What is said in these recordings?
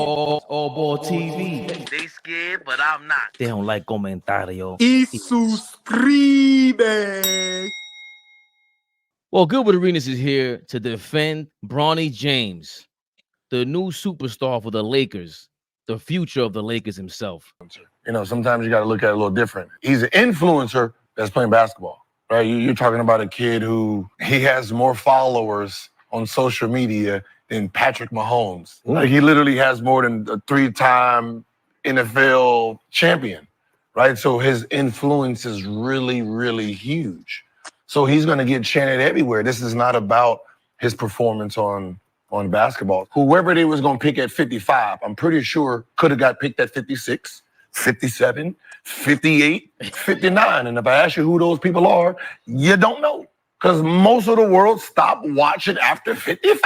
AllBall TV. They scared, but I'm not. They don't like comentario. Y suscribe. Well, Gilbert Arenas is here to defend Bronny James, the new superstar for the Lakers, the future of the Lakers himself. You know, sometimes you got to look at it a little different. He's an influencer that's playing basketball, right? You're talking about a kid who he has more followers on social media than Patrick Mahomes. Like, he literally has more than a 3-time NFL champion, right? So his influence is really, really huge. So he's going to get chanted everywhere. This is not about his performance on basketball. Whoever they was going to pick at 55, I'm pretty sure could have got picked at 56, 57, 58, 59. And if I ask you who those people are, you don't know. Because most of the world stopped watching after 55.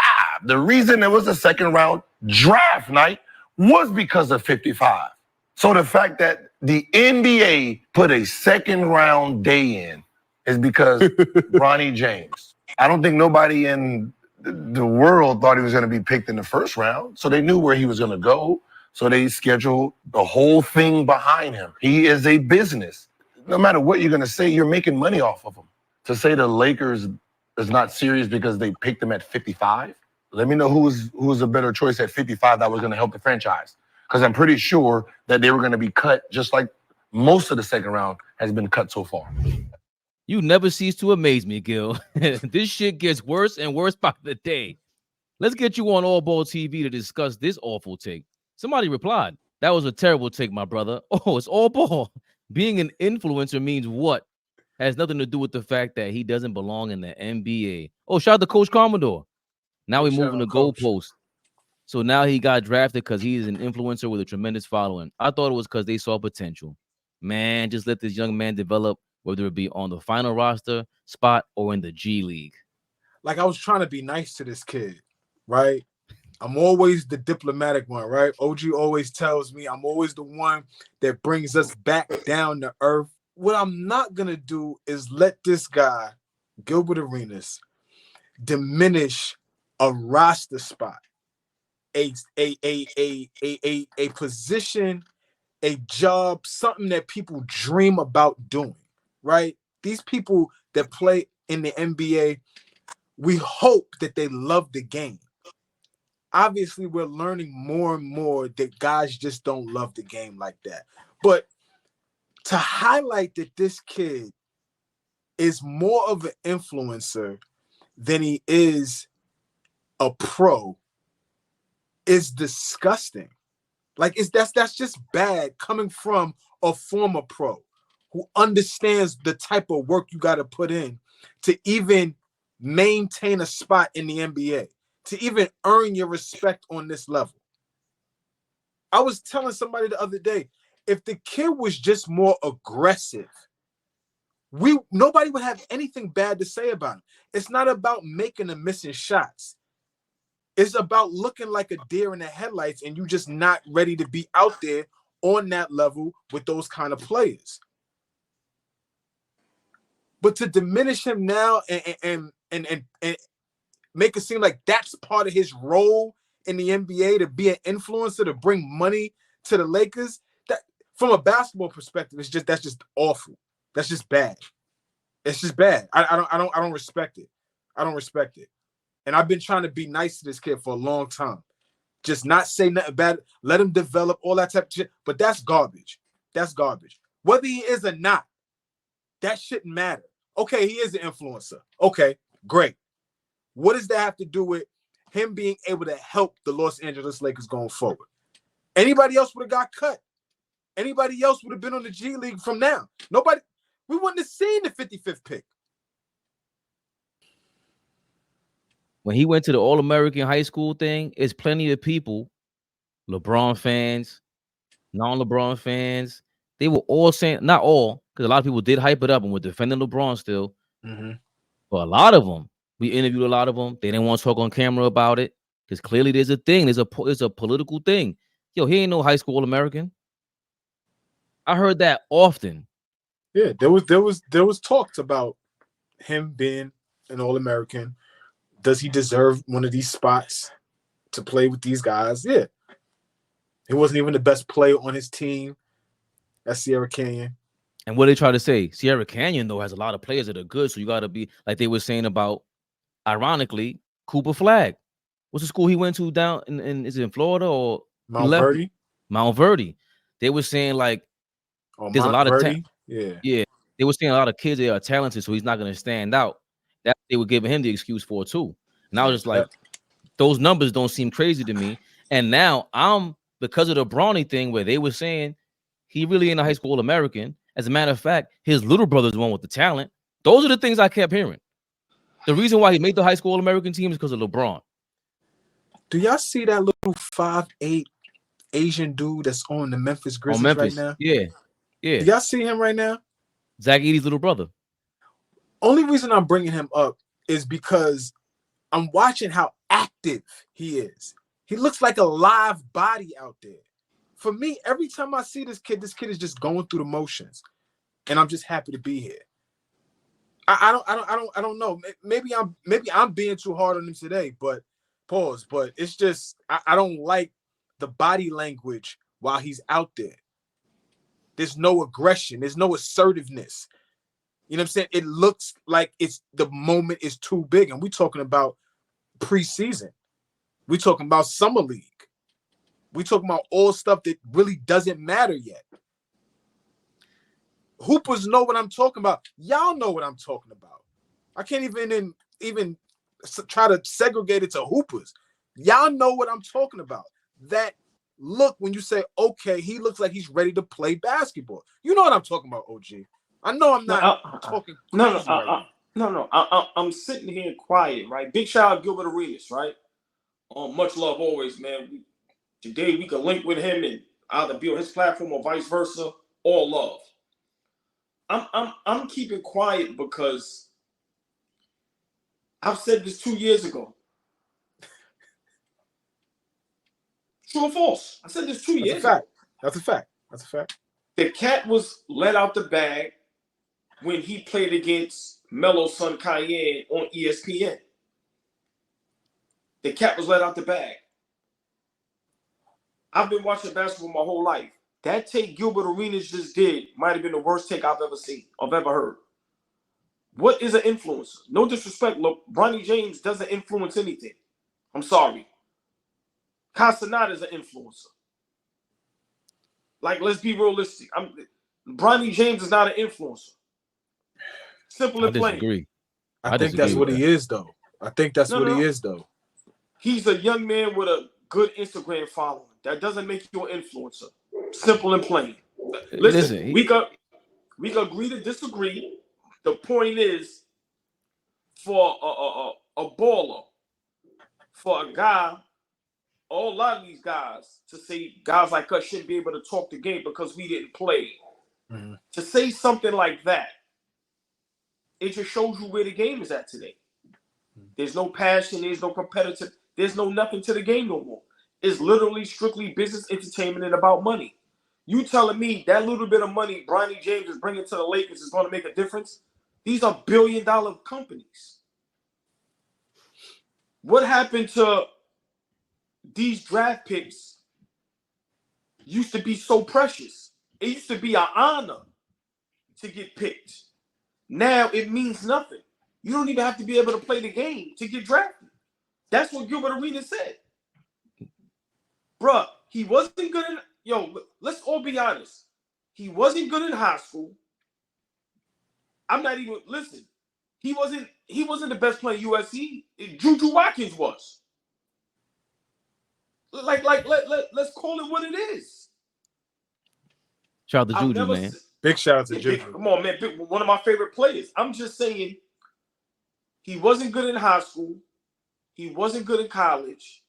The reason it was a second round draft night was because of 55. So the fact that the NBA put a second round day in is because Bronny James. I don't think nobody in the world thought he was going to be picked in the first round. So they knew where he was going to go. So they scheduled the whole thing behind him. He is a business. No matter what you're going to say, you're making money off of him. To say the Lakers is not serious because they picked him at 55, let me know who was a better choice at 55 that was going to help the franchise. Because I'm pretty sure that they were going to be cut just like most of the second round has been cut so far. You never cease to amaze me, Gil. This shit gets worse and worse by the day. Let's get you on AllBall TV to discuss this awful take. Somebody replied, "That was a terrible take, my brother." Oh, it's all ball. Being an influencer means what? Has nothing to do with the fact that he doesn't belong in the NBA. Oh, shout out to Coach Commodore. Now we're moving the goalpost. So now he got drafted because he's an influencer with a tremendous following. I thought it was because they saw potential. Man, just let this young man develop, whether it be on the final roster spot or in the G League. Like, I was trying to be nice to this kid, right? I'm always the diplomatic one, right? OG always tells me I'm always the one that brings us back down to earth. What I'm not going to do is let this guy, Gilbert Arenas, diminish a roster spot, a position, a job, something that people dream about doing, right? These people that play in the NBA, we hope that they love the game. Obviously, we're learning more and more that guys just don't love the game like that. But to highlight that this kid is more of an influencer than he is a pro is disgusting. Like, that's just bad coming from a former pro who understands the type of work you got to put in to even maintain a spot in the NBA, to even earn your respect on this level. I was telling somebody the other day, if the kid was just more aggressive, nobody would have anything bad to say about him. It's not about making and missing shots. It's about looking like a deer in the headlights and you just not ready to be out there on that level with those kind of players. But to diminish him now and make it seem like that's part of his role in the NBA, to be an influencer, to bring money to the Lakers, that from a basketball perspective, that's just awful. That's just bad. It's just bad. I don't respect it. I don't respect it. And I've been trying to be nice to this kid for a long time. Just not say nothing bad. Let him develop, all that type of shit. But that's garbage. That's garbage. Whether he is or not, that shouldn't matter. Okay, he is an influencer. Okay, great. What does that have to do with him being able to help the Los Angeles Lakers going forward? Anybody else would have got cut. Anybody else would have been on the G League from now. Nobody. We wouldn't have seen the 55th pick. When he went to the All-American high school thing, it's plenty of people, LeBron fans, non-LeBron fans, they were all saying, not all, because a lot of people did hype it up and were defending LeBron still. Mm-hmm. But a lot of them, we interviewed a lot of them. They didn't want to talk on camera about it because clearly there's a thing. There's a political thing. Yo, he ain't no high school All-American. I heard that often. Yeah, there was talks about him being an All-American. Does he deserve one of these spots to play with these guys? Yeah. He wasn't even the best player on his team at Sierra Canyon. And what they try to say, Sierra Canyon though has a lot of players that are good, so you got to be like they were saying about, ironically, Cooper Flag. What's the school he went to down in is it in Florida or Mount Verdi? Mount Verdi. They were saying like there's Mount a lot Verdi? of yeah. They were saying a lot of kids that are talented, so he's not going to stand out. That they were giving him the excuse for too. And I was just like, those numbers don't seem crazy to me. And now because of the Bronny thing where they were saying he really ain't a high school All-American. As a matter of fact, his little brother's the one with the talent. Those are the things I kept hearing. The reason why he made the high school All-American team is because of LeBron. Do y'all see that little 5'8" Asian dude that's on the Memphis Grizzlies right now? Yeah. Do y'all see him right now? Zach Edey's little brother. Only reason I'm bringing him up is because I'm watching how active he is. He looks like a live body out there. For me, every time I see this kid is just going through the motions, and I'm just happy to be here. I don't know. Maybe I'm being too hard on him today, but pause. But it's just I don't like the body language while he's out there. There's no aggression. There's no assertiveness. You know what I'm saying? It looks like the moment is too big, and we're talking about preseason. We're talking about summer league. We're talking about all stuff that really doesn't matter yet. Hoopers know what I'm talking about. Y'all know what I'm talking about. I can't even try to segregate it to hoopers. Y'all know what I'm talking about. That look when you say, okay, he looks like he's ready to play basketball. You know what I'm talking about, OG. I know I'm not talking crazy I'm sitting here quiet, right? Big shout out Gilbert Arenas, right? Much love always, man. Today we can link with him and either be on his platform or vice versa. All love. I'm keeping quiet because I've said this 2 years ago. True or false? I said this 2 years ago. That's a fact. The cat was let out the bag when he played against Melo's son Cayenne on ESPN. The cat was let out the bag. I've been watching basketball my whole life. That take Gilbert Arenas just did might have been the worst take I've ever seen, I've ever heard. What is an influencer? No disrespect, look, Bronny James doesn't influence anything. I'm sorry. Castaneda is an influencer. Like, let's be realistic. Bronny James is not an influencer. Simple and plain. Disagree. I think that's what he is, though. He's a young man with a good Instagram following. That doesn't make you an influencer. Simple and plain. Listen, we can agree to disagree. The point is, for a baller, for a guy, a lot of these guys, to say guys like us shouldn't be able to talk the game because we didn't play. Mm-hmm. To say something like that, it just shows you where the game is at today. There's no passion. There's no competitive. There's no nothing to the game no more. It's literally strictly business, entertainment, and about money. You telling me that little bit of money Bronny James is bringing to the Lakers is going to make a difference? These are billion-dollar companies. What happened to these draft picks used to be so precious? It used to be an honor to get picked. Now it means nothing. You don't even have to be able to play the game to get drafted. That's what Gilbert Arenas said. Bruh, he wasn't good in... let's all be honest. He wasn't good in high school. I'm not even... Listen, he wasn't the best player at USC. Juju Watkins was. Let's call it what it is. Shout out to Juju, man. Big shout out to Juju. Come on, man. One of my favorite players. I'm just saying he wasn't good in high school. He wasn't good in college.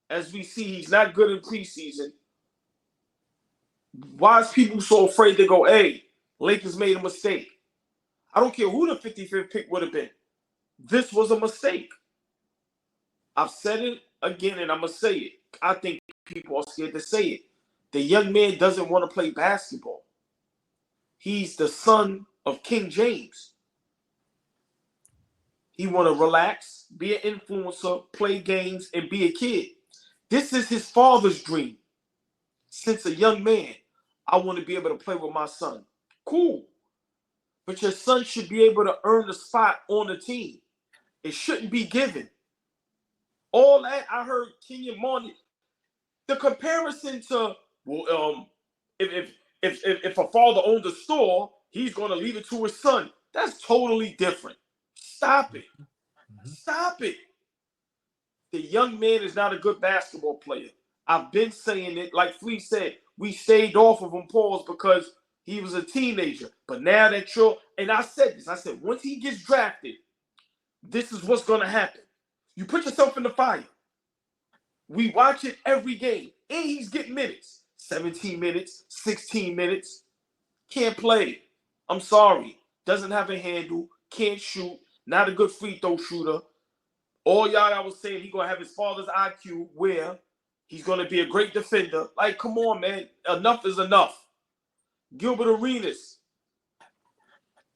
As we see, he's not good in preseason. Why is people so afraid to go, hey, Lakers made a mistake? I don't care who the 55th pick would have been. This was a mistake. I've said it again, and I'm going to say it. I think people are scared to say it. The young man doesn't want to play basketball. He's the son of King James. He want to relax, be an influencer, play games, and be a kid. This is his father's dream. since a young man, I want to be able to play with my son. Cool. But your son should be able to earn a spot on the team. It shouldn't be given. All that I heard Kenyon Martin, the comparison to, well, if a father owned a store, he's going to leave it to his son. That's totally different. Stop it. Stop it. The young man is not a good basketball player. I've been saying it. Like Flea said, we stayed off of him, Pauls, because he was a teenager. But now that and I said this, I said, once he gets drafted, this is what's going to happen. You put yourself in the fire. We watch it every game, and he's getting minutes. 17 minutes, 16 minutes. Can't play. I'm sorry. Doesn't have a handle. Can't shoot. Not a good free throw shooter. All y'all I was saying he's going to have his father's IQ where he's going to be a great defender. Like, come on, man. Enough is enough. Gilbert Arenas.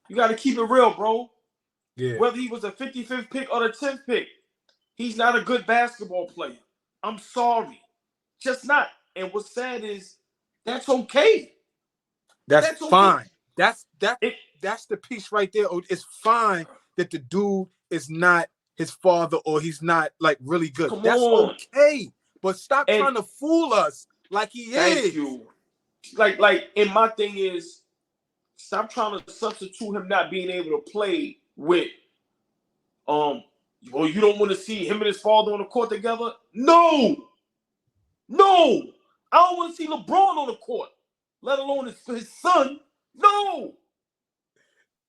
You got to keep it real, bro. Yeah. Whether he was a 55th pick or the 10th pick, he's not a good basketball player. I'm sorry. Just not. And what's sad is that's okay. That's okay. fine. That's the piece right there. It's fine that the dude is not his father or he's not like really good. That's okay. But stop trying to fool us like he is. Thank you. Like, and my thing is, stop trying to substitute him not being able to play with, well, you don't want to see him and his father on the court together? No. I don't want to see LeBron on the court, let alone his son. No.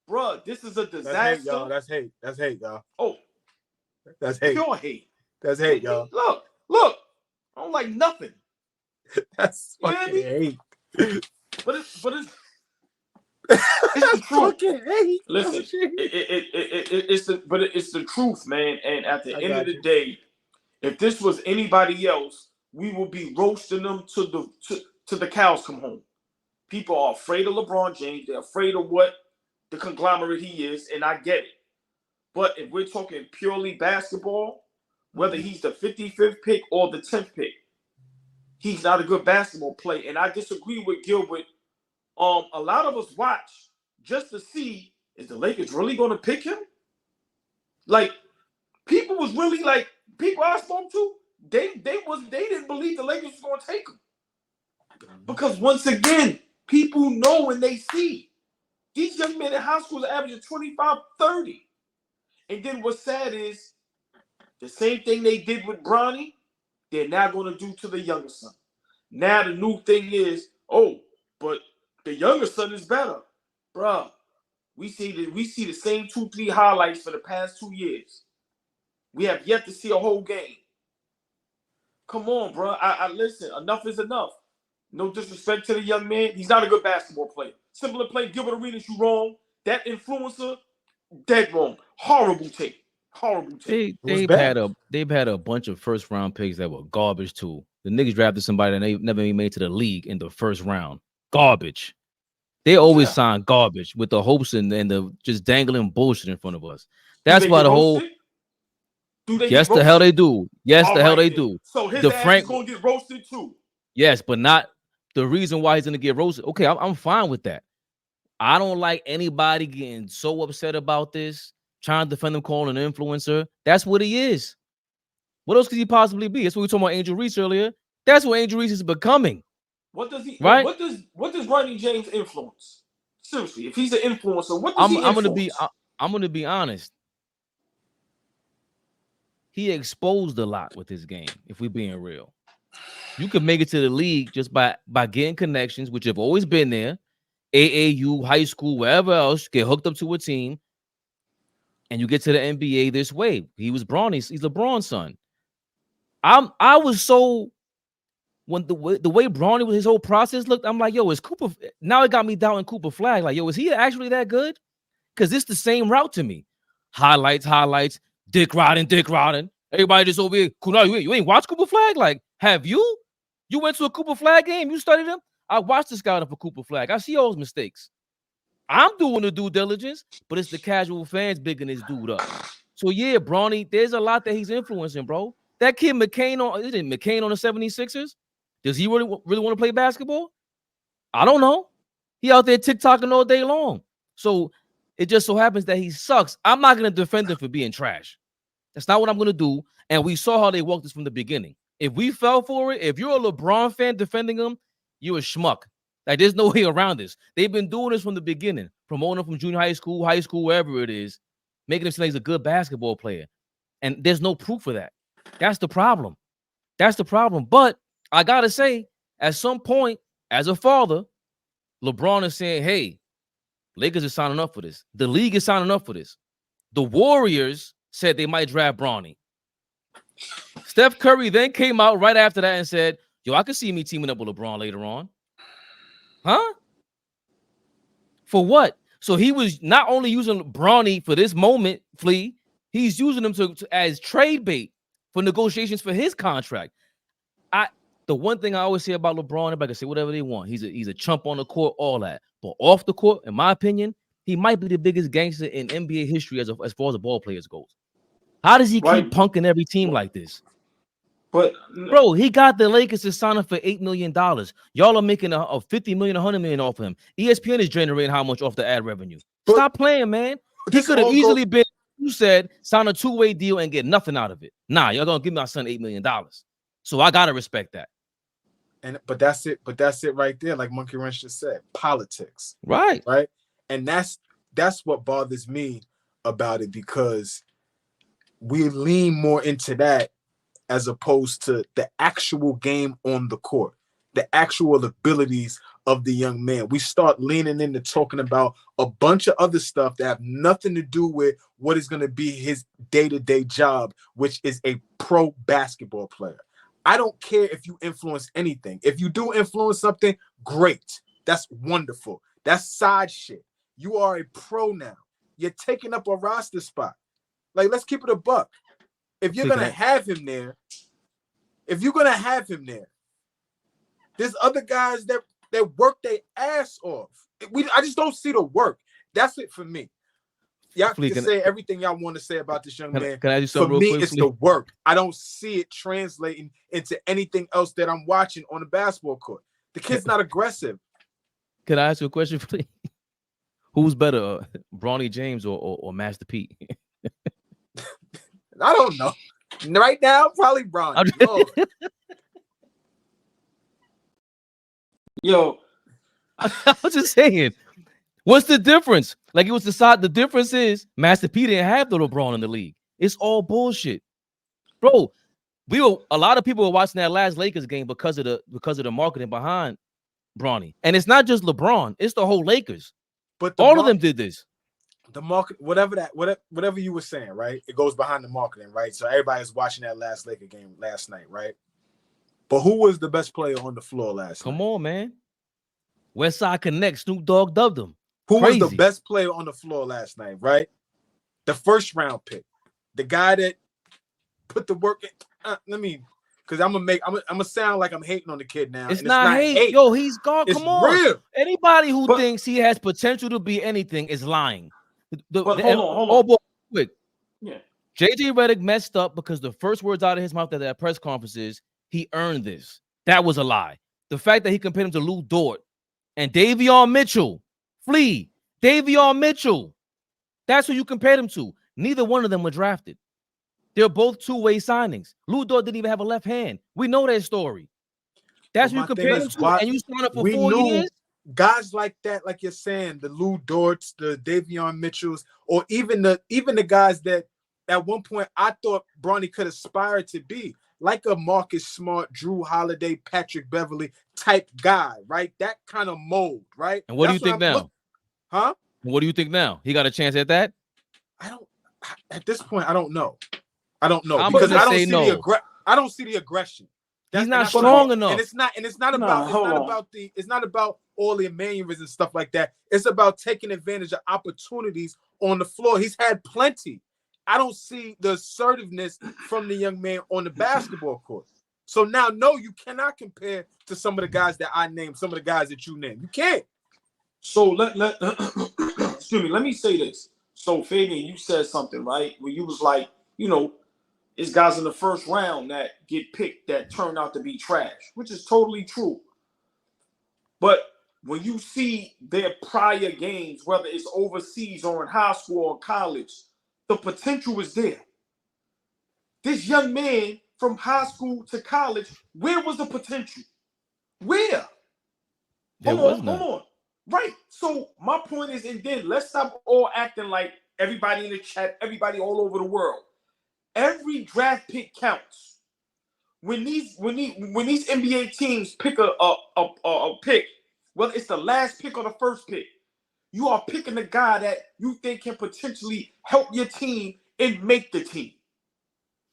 Bruh, this is a disaster. That's hate, y'all. Oh. That's hate. Pure hate. That's hate, y'all. Look. I don't like nothing. That's fucking hate. But it's the truth. Hate. Listen, it's the truth, man. And at the end of the day, if this was anybody else, we will be roasting them to the cows come home. People are afraid of LeBron James. They're afraid of what the conglomerate he is, and I get it. But if we're talking purely basketball, whether he's the 55th pick or the 10th pick, he's not a good basketball player. And I disagree with Gilbert. A lot of us watch just to see, is the Lakers really going to pick him? Like, people was really like, people I spoke to, they didn't believe the Lakers was going to take him. Because once again, people know when they see. These young men in high school are averaging 25, 30. And then what's sad is the same thing they did with Bronny, they're now going to do to the younger son. Now the new thing is, but the younger son is better. Bruh, we see the same 2-3 highlights for the past 2 years. We have yet to see a whole game. Come on, bro. I listen. Enough is enough. No disrespect to the young man. He's not a good basketball player. Simple and plain. Gilbert Arenas, you wrong. That influencer, dead wrong. Horrible take. They've had a bunch of first round picks that were garbage too. The niggas drafted somebody that they never even made to the league in the first round. Garbage. They always sign garbage with the hopes and the just dangling bullshit in front of us. That's why the whole. Yes, the hell they do. Yes, the hell they do. So his ass is gonna get roasted too. Yes, but not the reason why he's gonna get roasted. Okay, I'm fine with that. I don't like anybody getting so upset about this, trying to defend him, calling an influencer. That's what he is. What else could he possibly be? That's what we were talking about Angel Reese earlier. That's what Angel Reese is becoming. What does he? Right? What does Bronny James influence? Seriously, if he's an influencer, what does he influence? I'm gonna be honest. He exposed a lot with his game. If we're being real, you can make it to the league just by getting connections, which have always been there. AAU, high school, wherever else, get hooked up to a team, and you get to the NBA this way. He was Bronny's. He's LeBron's son. I was so when the way Bronny with his whole process looked, I'm like, yo, is Cooper now? It got me doubting Cooper Flag. Like, yo, is he actually that good? Because it's the same route to me. Highlights, dick riding. Everybody just over here. You ain't watch Cooper Flag? Like, have you? You went to a Cooper Flag game? You studied him? I watched this guy for Cooper Flag. I see all his mistakes. I'm doing the due diligence, but it's the casual fans bigging this dude up. So yeah, Bronny, there's a lot that he's influencing, bro. That kid McCain on the 76ers, Does he really want to play basketball? I don't know. He out there TikToking all day long. So it just so happens that he sucks. I'm not going to defend him for being trash. That's not what I'm going to do. And we saw how they walked this from the beginning. If we fell for it, if you're a LeBron fan defending him, you're a schmuck. Like, there's no way around this. They've been doing this from the beginning, promoting him from junior high school, wherever it is, making him seem like he's a good basketball player. And there's no proof of that. That's the problem. That's the problem. But I got to say, at some point, as a father, LeBron is saying, hey, Lakers are signing up for this. The league is signing up for this. The Warriors said they might draft Bronny. Steph Curry then came out right after that and said, yo, I could see me teaming up with LeBron later on. Huh? For what? So he was not only using Bronny for this moment, Flea, he's using him as trade bait for negotiations for his contract. The one thing I always say about LeBron, everybody can say whatever they want. He's a chump on the court, all that. But off the court, in my opinion, he might be the biggest gangster in NBA history as far as the ball players goes. How does he keep punking every team like this? But bro, he got the Lakers to sign him for $8 million. Y'all are making a $50 million, $100 million off him. ESPN is generating how much off the ad revenue? Stop playing, man. He could have easily been, you said, sign a two-way deal and get nothing out of it. Nah, y'all gonna give my son $8 million. So I gotta respect that. But that's it right there, like Monkey Wrench just said, politics. Right. And that's what bothers me about it, because we lean more into that as opposed to the actual game on the court, the actual abilities of the young man. We start leaning into talking about a bunch of other stuff that have nothing to do with what is going to be his day-to-day job, which is a pro basketball player. I don't care if you influence anything. If you do influence something, great. That's wonderful. That's side shit. You are a pro now. You're taking up a roster spot. Like, let's keep it a buck. If you're going to have him there, there's other guys that work their ass off. I just don't see the work. That's it for me. Y'all can say everything y'all want to say about this young man. Can I do something for me, real quick, it's the work. I don't see it translating into anything else that I'm watching on the basketball court. The kid's not aggressive. Can I ask you a question, please? Who's better, Bronny James or Master P? I don't know. Right now, probably Bronny. Yo, I was just saying, what's the difference? Like, it was the difference is Master P didn't have the LeBron in the league. It's all bullshit, bro. A lot of people were watching that last Lakers game because of the marketing behind Bronny, and it's not just LeBron; it's the whole Lakers. But all of them did this. The market, whatever you were saying, right? It goes behind the marketing, right? So everybody's watching that last Laker game last night, right? But who was the best player on the floor last night? Come on, man. Westside Connect, Snoop Dogg dubbed him. Who was the best player on the floor last night, right? The first round pick. The guy that put the work in. Because I'm gonna sound like I'm hating on the kid now. It's not hate. Yo, he's gone. It's Come on. Real. Anybody who thinks he has potential to be anything is lying. Hold on. Quick. Yeah. JJ Redick messed up because the first words out of his mouth at that press conference is he earned this. That was a lie. The fact that he compared him to Lou Dort and Davion Mitchell, Davion Mitchell, that's who you compared him to. Neither one of them were drafted. They're both two-way signings. Lou Dort didn't even have a left hand. We know that story. That's who you compared him to, and you signed up for 4 years? Guys like that, like you're saying, the Lou Dorts, the Davion Mitchells, or even the guys that at one point I thought Bronny could aspire to be, like a Marcus Smart, Drew Holiday, Patrick Beverly type guy, right? That kind of mold, right? And what do you think now? Huh? What do you think now? He got a chance at that? At this point, I don't know. I'm because I don't see the aggression. He's not strong enough. And it's not about all the maneuvers and stuff like that. It's about taking advantage of opportunities on the floor. He's had plenty. I don't see the assertiveness from the young man on the basketball court. So now, no, you cannot compare to some of the guys that I named, some of the guys that you named. You can't. So excuse me, let me say this. So Fabian, you said something, right? Where you was like, it's guys in the first round that get picked that turn out to be trash, which is totally true. But when you see their prior games, whether it's overseas or in high school or college, the potential is there. This young man from high school to college, where was the potential? Where? Hold on. Right. So my point is, and then let's stop all acting like everybody in the chat, everybody all over the world. Every draft pick counts. When these NBA teams pick a pick, whether it's the last pick or the first pick, you are picking the guy that you think can potentially help your team and make the team.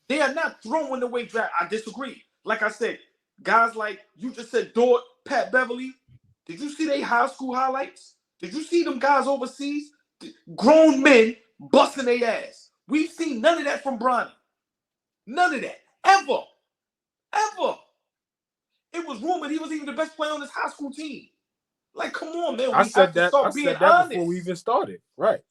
They are not throwing away draft. I disagree. Like I said, guys like you just said, Dort, Pat Beverly. Did you see their high school highlights? Did you see them guys overseas? Grown men busting their ass. We've seen none of that from Bronny. None of that. Ever. Ever. It was rumored he was even the best player on his high school team. Like, come on, man. I said that before we even started. Right.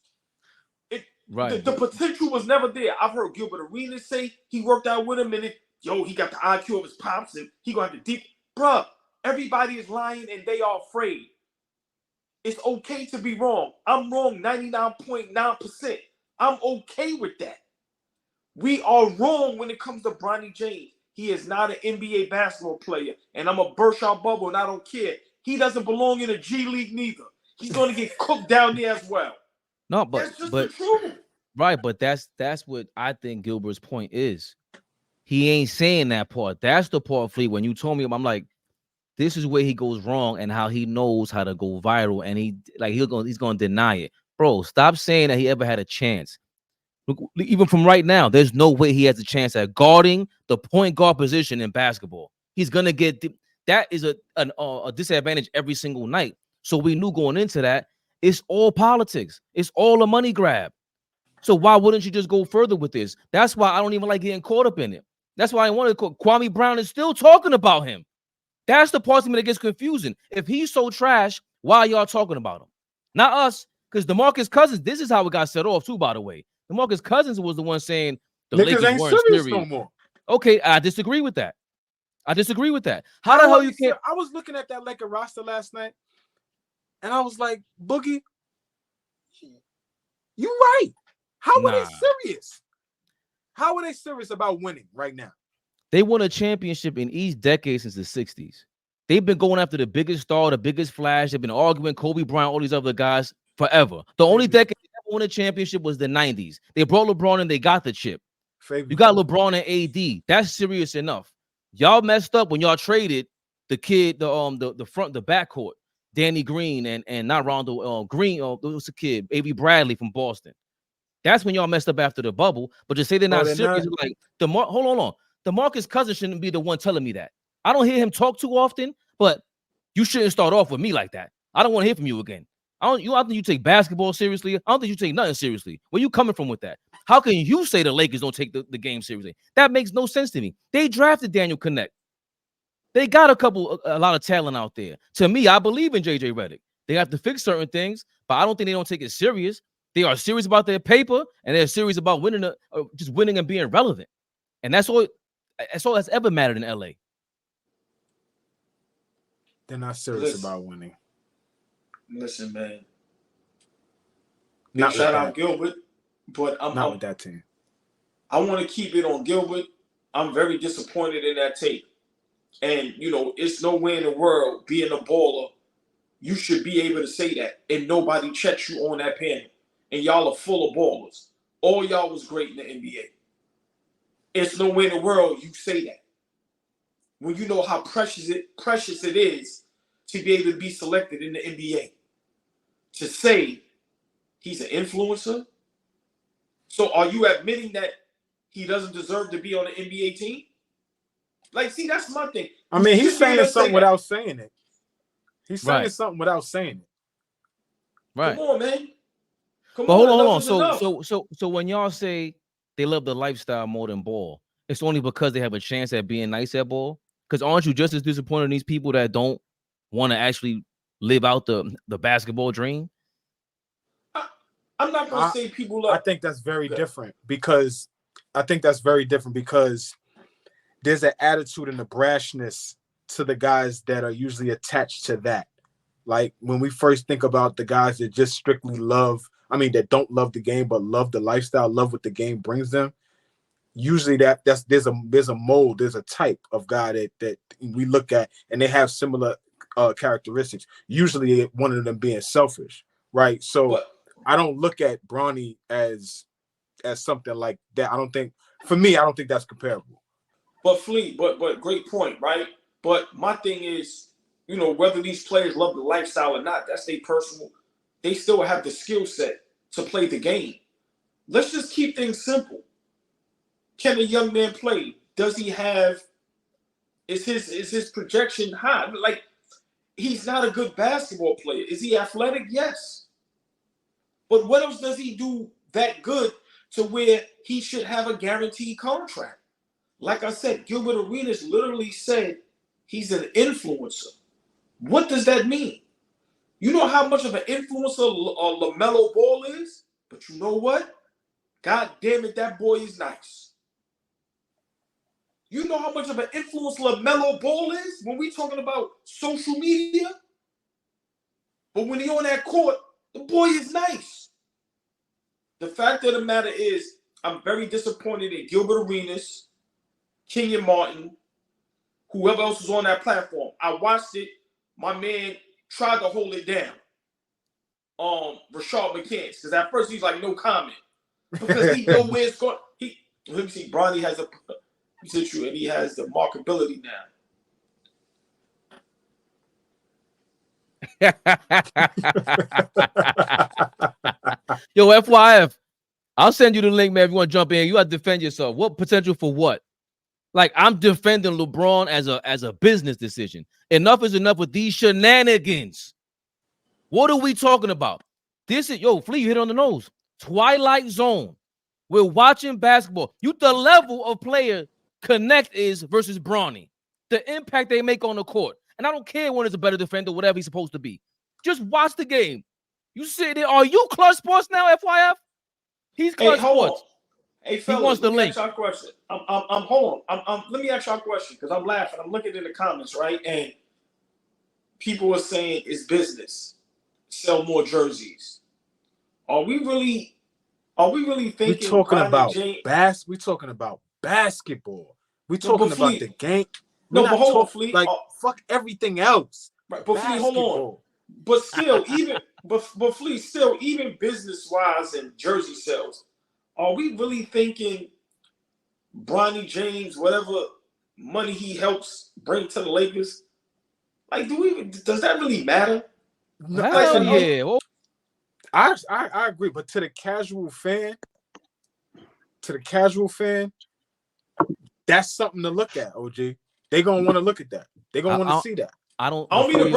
The potential was never there. I've heard Gilbert Arenas say he worked out with him and he got the IQ of his pops and he got the deep. Bruh, everybody is lying and they are afraid. It's okay to be wrong. I'm wrong 99.9%. I'm okay with that. We are wrong when it comes to Bronny James. He is not an NBA basketball player. And I'm a burst our bubble and I don't care. He doesn't belong in a G League neither. He's going to get cooked down there as well. No, but that's just the truth. Right, but that's what I think Gilbert's point is. He ain't saying that part. That's the part, Fleet. When you told me, I'm like, this is where he goes wrong and how he knows how to go viral, and he's gonna deny it. Bro, stop saying that he ever had a chance. Look, even from right now, there's no way he has a chance at guarding the point guard position in basketball. He's gonna get that is a disadvantage every single night. So we knew going into that, it's all politics. It's all a money grab. So why wouldn't you just go further with this? That's why I don't even like getting caught up in it. That's why I wanted to Kwame Brown is still talking about him. That's the part of me that gets confusing. If he's so trash, why are y'all talking about him? Not us, because DeMarcus Cousins, this is how it got set off too, by the way. DeMarcus Cousins was the one saying the Lakers ain't weren't serious no more. Okay, I disagree with that. How the hell you can't? I was looking at that Laker roster last night, and I was like, Boogie, you right. How are they serious? How are they serious about winning right now? They won a championship in each decade since the 60s. They've been going after the biggest star, the biggest flash. They've been arguing Kobe Bryant, all these other guys forever. The only decade they ever won a championship was the 90s. They brought LeBron and they got the chip. You got LeBron and AD. That's serious enough. Y'all messed up when y'all traded the kid, the backcourt, Danny Green and not Rondo Green. It was a kid, Avery Bradley from Boston. That's when y'all messed up after the bubble. But to say they're not serious, like hold on. DeMarcus Cousins shouldn't be the one telling me that. I don't hear him talk too often, but you shouldn't start off with me like that. I don't want to hear from you again. I don't think you take basketball seriously. I don't think you take nothing seriously. Where you coming from with that? How can you say the Lakers don't take the game seriously? That makes no sense to me. They drafted Daniel Connect. They got a lot of talent out there. To me, I believe in JJ Redick. They have to fix certain things, but I don't think they don't take it serious. They are serious about their paper, and they're serious about winning, just winning and being relevant. And that's all that's ever mattered in LA. They're not serious about winning. Listen, man. Not shout out Gilbert, but I'm not with that team. I want to keep it on Gilbert. I'm very disappointed in that tape. And, it's no way in the world, being a baller, you should be able to say that. And nobody checks you on that panel. And y'all are full of ballers. All y'all was great in the NBA. It's no way in the world you say that. When you know how precious it is to be able to be selected in the NBA. To say he's an influencer. So are you admitting that he doesn't deserve to be on the NBA team? Like, see, that's my thing. I mean, he's saying something without saying it. He's saying something without saying it. Right. Come on, man. But hold on. So when y'all say they love the lifestyle more than ball, it's only because they have a chance at being nice at ball? Because aren't you just as disappointed in these people that don't want to actually live out the basketball dream? I'm not going to say people love. I think that's very different because I think that's very different because there's an attitude and a brashness to the guys that are usually attached to that. Like when we first think about the guys that just strictly that don't love the game, but love the lifestyle, love what the game brings them. Usually there's a mold, there's a type of guy that we look at and they have similar characteristics. Usually one of them being selfish, right? So I don't look at Bronny as something like that. I don't think that's comparable. But Fleet, but great point, right? But my thing is, whether these players love the lifestyle or not, that's their personal. They still have the skill set to play the game. Let's just keep things simple. Can a young man play? Does he have? Is his projection high? Like, he's not a good basketball player. Is he athletic? Yes. But what else does he do that good to where he should have a guaranteed contract? Like I said, Gilbert Arenas literally said he's an influencer. What does that mean? You know how much of an influencer LaMelo Ball is? But you know what? God damn it, that boy is nice. You know how much of an influence LaMelo Ball is when we talking about social media? But when he on that court, the boy is nice. The fact of the matter is, I'm very disappointed in Gilbert Arenas, Kenyon Martin, whoever else was on that platform. I watched it. My man tried to hold it down. Rashad McCants, because at first he's like, no comment. Because he know where it's going. Let me see, Bronny has a issue and he has the markability now. Yo, FYF, I'll send you the link, man. If you want to jump in, you got to defend yourself. What potential for what? Like, I'm defending LeBron as a business decision. Enough is enough with these shenanigans. What are we talking about? This is, Flea, you hit on the nose. Twilight Zone. We're watching basketball. The level of player Connect is versus Bronny. The impact they make on the court. And I don't care when it's a better defender, whatever he's supposed to be. Just watch the game. You sit there. Are you Clutch Sports now, FYF? He's Clutch Sports. Hey, fellas, he wants the link. Ask y'all a question. Hold on. Let me ask y'all a question because I'm laughing. I'm looking in the comments, right? And people are saying it's business. Sell more jerseys. Are we really thinking we're talking about we're talking about basketball. We're talking about the game. But hold on, Fleet. Fuck everything else. Right, but Fleet, hold on. But still, but Fleet, still, even business-wise and jersey sales, are we really thinking Bronny James, whatever money he helps bring to the Lakers, like, does that really matter? Hell yeah. I agree, but to the casual fan, that's something to look at, OG. They gonna want to look at that. They gonna want to see that. I don't mean to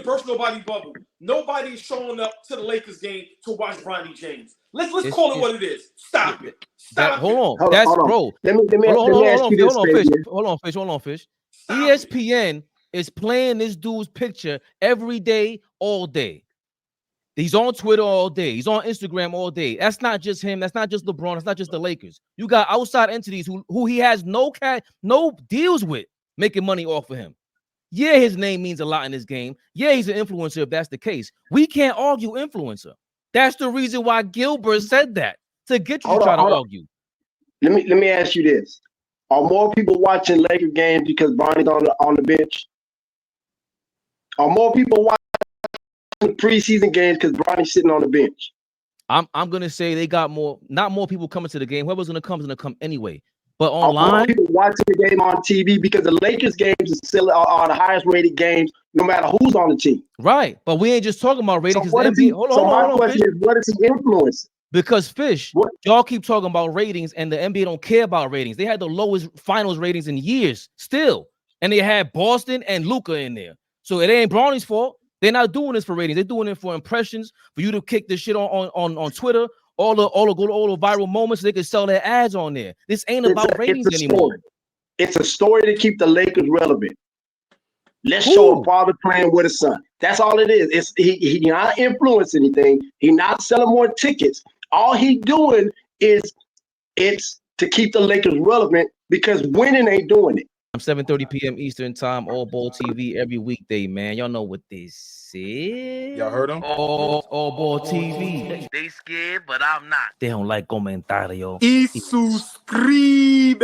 burst nobody bubble. Nobody's showing up to the Lakers game to watch Bronny James. Let's call it what it is. Stop it. Hold on. That's bro. Let me ask you this, Hold on, Fish. ESPN is playing this dude's picture every day, all day. He's on Twitter all day. He's on Instagram all day. That's not just him. That's not just LeBron. That's not just the Lakers. You got outside entities who he has no deals with making money off of him. Yeah, his name means a lot in this game. Yeah, he's an influencer if that's the case. We can't argue influencer. That's the reason why Gilbert said that, to get you to try to argue. Let me ask you this. Are more people watching Laker games because Bronny's on the bench? Are more people watching preseason games because Bronny's sitting on the bench? I'm gonna say they got not more people coming to the game. Whoever's gonna come is gonna come anyway. But online, people watching the game on TV because the Lakers games are the highest rated games, no matter who's on the team. Right, but we ain't just talking about ratings. So what is he influencing? Because Fish, y'all keep talking about ratings, and the NBA don't care about ratings. They had the lowest finals ratings in years, still, and they had Boston and Luka in there. So it ain't Bronny's fault. They're not doing this for ratings. They're doing it for impressions, for you to kick this shit on Twitter. All the viral moments, so they can sell their ads on there. This ain't about ratings anymore. It's a story to keep the Lakers relevant. Let's show a father playing with a son. That's all it is. He not influencing anything. He not selling more tickets. All he doing is It's to keep the Lakers relevant because winning ain't doing it. 7:30 p.m. Eastern time, AllBall TV every weekday, man. Y'all know what this is. Y'all heard him? AllBall TV. They scared, but I'm not. They don't like comentario. Y suscribe.